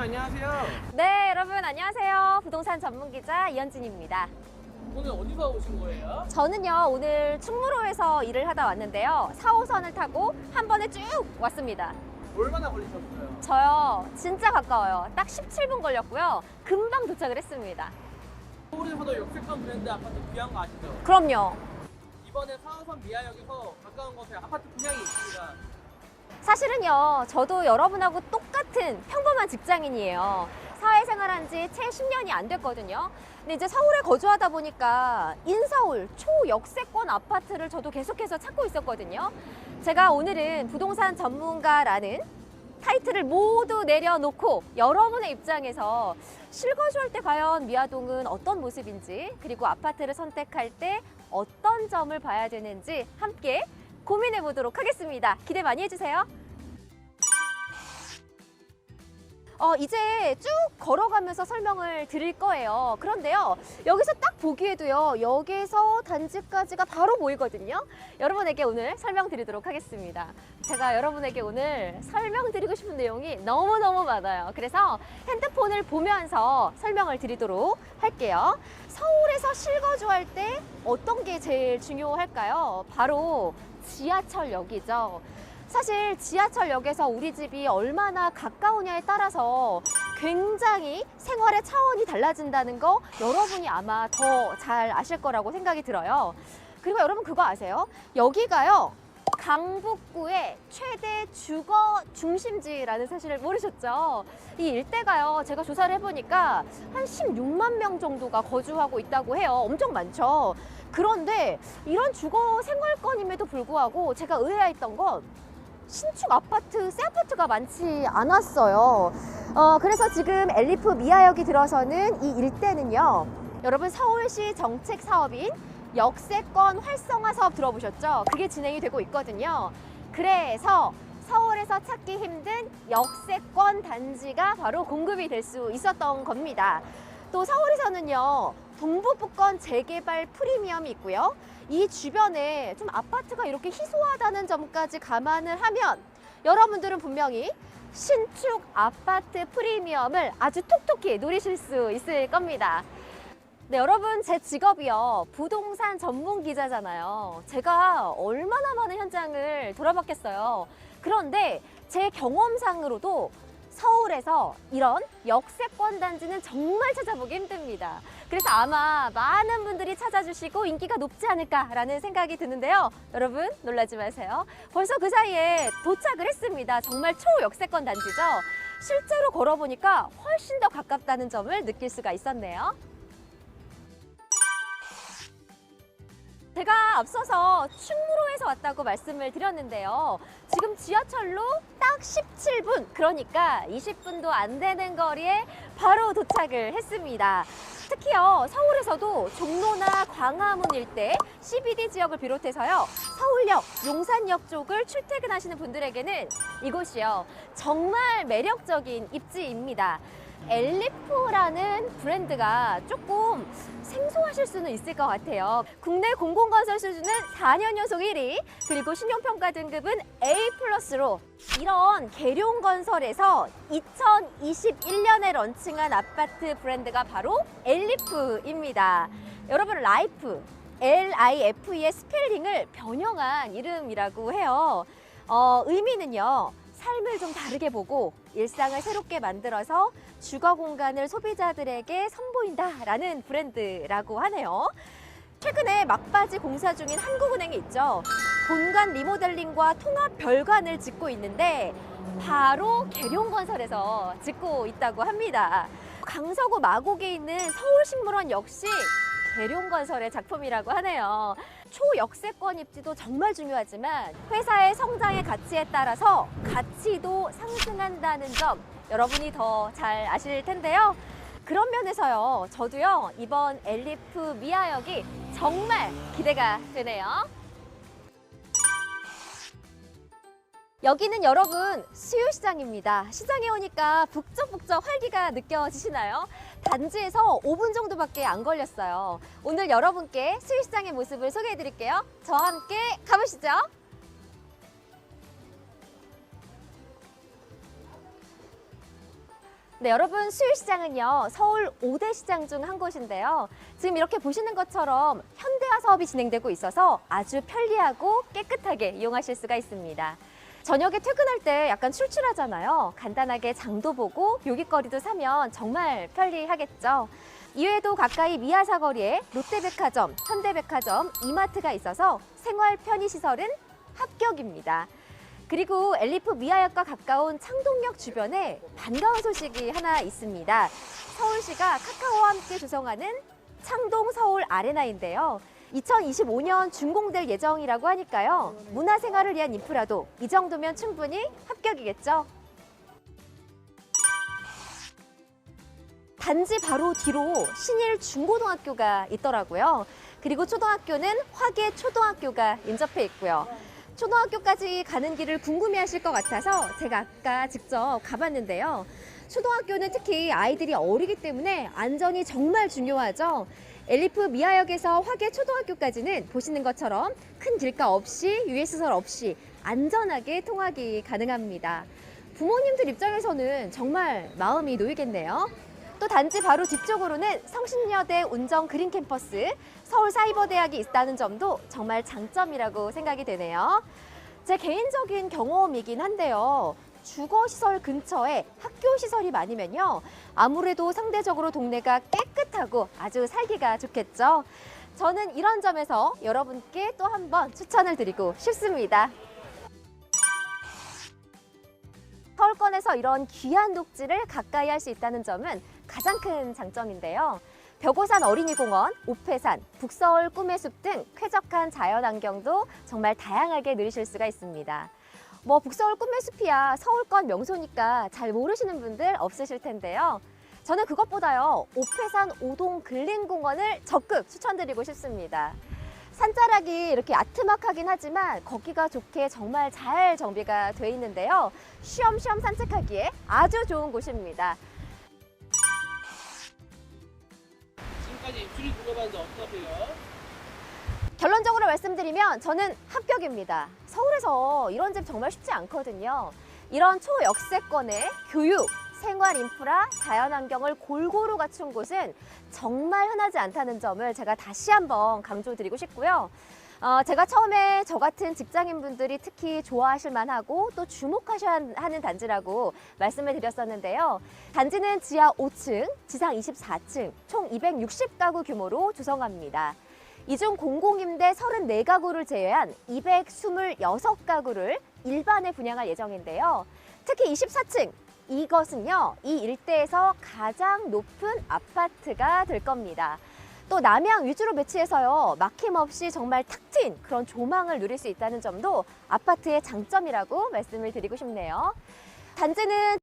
안녕하세요. 네, 여러분 안녕하세요. 부동산 전문기자 이현진입니다. 오늘 어디서 오신 거예요? 저는요, 오늘 충무로에서 일을 하다 왔는데요. 4호선을 타고 한 번에 쭉 왔습니다. 얼마나 걸리셨어요? 저요, 진짜 가까워요. 딱 17분 걸렸고요. 금방 도착을 했습니다. 서울에서도 역세권 브랜드 아파트 귀한 거 아시죠? 그럼요. 이번에 4호선 미아역에서 가까운 곳에 아파트 분양이 있습니다. 사실은요, 저도 여러분하고 똑같은 평범한 직장인이에요. 사회생활한 지 채 10년이 안 됐거든요. 근데 이제 서울에 거주하다 보니까 인서울 초역세권 아파트를 저도 계속해서 찾고 있었거든요. 제가 오늘은 부동산 전문가라는 타이틀을 모두 내려놓고 여러분의 입장에서 실거주할 때 과연 미아동은 어떤 모습인지, 그리고 아파트를 선택할 때 어떤 점을 봐야 되는지 함께 고민해 보도록 하겠습니다. 기대 많이 해주세요. 이제 쭉 걸어가면서 설명을 드릴 거예요. 그런데요, 여기서 딱 보기에도요, 역에서 단지까지가 바로 보이거든요. 여러분에게 오늘 설명드리도록 하겠습니다. 제가 여러분에게 오늘 설명드리고 싶은 내용이 너무너무 많아요. 그래서 핸드폰을 보면서 설명을 드리도록 할게요. 서울에서 실거주할 때 어떤 게 제일 중요할까요? 바로 지하철역이죠. 사실 지하철역에서 우리 집이 얼마나 가까우냐에 따라서 굉장히 생활의 차원이 달라진다는 거 여러분이 아마 더 잘 아실 거라고 생각이 들어요. 그리고 여러분 그거 아세요? 여기가요, 강북구의 최대 주거 중심지라는 사실을 모르셨죠? 이 일대가요, 제가 조사를 해보니까 한 16만 명 정도가 거주하고 있다고 해요. 엄청 많죠? 그런데 이런 주거 생활권임에도 불구하고 제가 의아했던 건 신축 아파트, 새 아파트가 많지 않았어요. 그래서 지금 엘리프 미아역이 들어서는 이 일대는요, 여러분 서울시 정책 사업인 역세권 활성화 사업 들어보셨죠? 그게 진행이 되고 있거든요. 그래서 서울에서 찾기 힘든 역세권 단지가 바로 공급이 될 수 있었던 겁니다. 또 서울에서는요, 동부부권 재개발 프리미엄이 있고요. 이 주변에 좀 아파트가 이렇게 희소하다는 점까지 감안을 하면 여러분들은 분명히 신축 아파트 프리미엄을 아주 톡톡히 누리실 수 있을 겁니다. 네, 여러분 제 직업이요, 부동산 전문 기자잖아요. 제가 얼마나 많은 현장을 돌아봤겠어요. 그런데 제 경험상으로도 서울에서 이런 역세권 단지는 정말 찾아보기 힘듭니다. 그래서 아마 많은 분들이 찾아주시고 인기가 높지 않을까라는 생각이 드는데요. 여러분 놀라지 마세요. 벌써 그 사이에 도착을 했습니다. 정말 초역세권 단지죠. 실제로 걸어보니까 훨씬 더 가깝다는 점을 느낄 수가 있었네요. 제가 앞서서 충무로에서 왔다고 말씀을 드렸는데요. 지금 지하철로 딱 17분, 그러니까 20분도 안 되는 거리에 바로 도착을 했습니다. 특히요, 서울에서도 종로나 광화문 일대, CBD 지역을 비롯해서요, 서울역, 용산역 쪽을 출퇴근하시는 분들에게는 이곳이요, 정말 매력적인 입지입니다. 엘리프라는 브랜드가 조금 생소하실 수는 있을 것 같아요. 국내 공공건설 수준은 4년 연속 1위, 그리고 신용평가 등급은 A+로 이런 계룡건설에서 2021년에 런칭한 아파트 브랜드가 바로 엘리프입니다. 여러분, 라이프, LIFE의 스펠링을 변형한 이름이라고 해요. 의미는요, 삶을 좀 다르게 보고 일상을 새롭게 만들어서 주거 공간을 소비자들에게 선보인다라는 브랜드라고 하네요. 최근에 막바지 공사 중인 한국은행이 있죠. 본관 리모델링과 통합 별관을 짓고 있는데 바로 계룡건설에서 짓고 있다고 합니다. 강서구 마곡에 있는 서울식물원 역시 계룡건설의 작품이라고 하네요. 초역세권 입지도 정말 중요하지만 회사의 성장의 가치에 따라서 가치도 상승한다는 점 여러분이 더 잘 아실 텐데요. 그런 면에서요, 저도요, 이번 엘리프 미아역이 정말 기대가 되네요. 여기는 여러분 수유시장입니다. 시장에 오니까 북적북적 활기가 느껴지시나요? 단지에서 5분 정도밖에 안 걸렸어요. 오늘 여러분께 수유시장의 모습을 소개해 드릴게요. 저와 함께 가보시죠. 네, 여러분 수유시장은요 서울 5대 시장 중 한 곳인데요. 지금 이렇게 보시는 것처럼 현대화 사업이 진행되고 있어서 아주 편리하고 깨끗하게 이용하실 수가 있습니다. 저녁에 퇴근할 때 약간 출출하잖아요. 간단하게 장도 보고 요깃거리도 사면 정말 편리하겠죠. 이외에도 가까이 미아사거리에 롯데백화점, 현대백화점, 이마트가 있어서 생활 편의시설은 합격입니다. 그리고 엘리프 미아역과 가까운 창동역 주변에 반가운 소식이 하나 있습니다. 서울시가 카카오와 함께 조성하는 창동 서울 아레나인데요. 2025년 준공될 예정이라고 하니까요. 문화생활을 위한 인프라도 이 정도면 충분히 합격이겠죠. 단지 바로 뒤로 신일 중고등학교가 있더라고요. 그리고 초등학교는 화계초등학교가 인접해 있고요. 초등학교까지 가는 길을 궁금해하실 것 같아서 제가 아까 직접 가봤는데요. 초등학교는 특히 아이들이 어리기 때문에 안전이 정말 중요하죠. 엘리프 미아역에서 화계초등학교까지는 보시는 것처럼 큰 길가 없이 유해시설 없이 안전하게 통학이 가능합니다. 부모님들 입장에서는 정말 마음이 놓이겠네요. 또 단지 바로 뒤쪽으로는 성신여대 운정 그린 캠퍼스, 서울사이버대학이 있다는 점도 정말 장점이라고 생각이 되네요. 제 개인적인 경험이긴 한데요. 주거시설 근처에 학교시설이 많으면요. 아무래도 상대적으로 동네가 깨끗하고 아주 살기가 좋겠죠. 저는 이런 점에서 여러분께 또 한 번 추천을 드리고 싶습니다. 서울권에서 이런 귀한 녹지를 가까이 할 수 있다는 점은 가장 큰 장점인데요. 벽오산 어린이공원, 옥회산, 북서울 꿈의 숲 등 쾌적한 자연환경도 정말 다양하게 누리실 수가 있습니다. 북서울 꿈의 숲이야 서울권 명소니까 잘 모르시는 분들 없으실 텐데요. 저는 그것보다요, 옥회산 오동 근린공원을 적극 추천드리고 싶습니다. 산자락이 이렇게 아트막하긴 하지만 걷기가 좋게 정말 잘 정비가 돼 있는데요. 쉬엄쉬엄 산책하기에 아주 좋은 곳입니다. 지금까지 입술이 둘러봤는데 어떠세요? 결론적으로 말씀드리면 저는 합격입니다. 서울에서 이런 집 정말 쉽지 않거든요. 이런 초역세권의 교육, 생활 인프라, 자연환경을 골고루 갖춘 곳은 정말 흔하지 않다는 점을 제가 다시 한번 강조드리고 싶고요. 제가 처음에 저 같은 직장인분들이 특히 좋아하실 만하고 또 주목하셔야 하는 단지라고 말씀을 드렸었는데요. 단지는 지하 5층, 지상 24층, 총 260가구 규모로 조성합니다. 이 중 공공임대 34가구를 제외한 226가구를 일반에 분양할 예정인데요. 특히 24층, 이것은요, 이 일대에서 가장 높은 아파트가 될 겁니다. 또 남향 위주로 배치해서요, 막힘없이 정말 탁 트인 그런 조망을 누릴 수 있다는 점도 아파트의 장점이라고 말씀을 드리고 싶네요. 단지는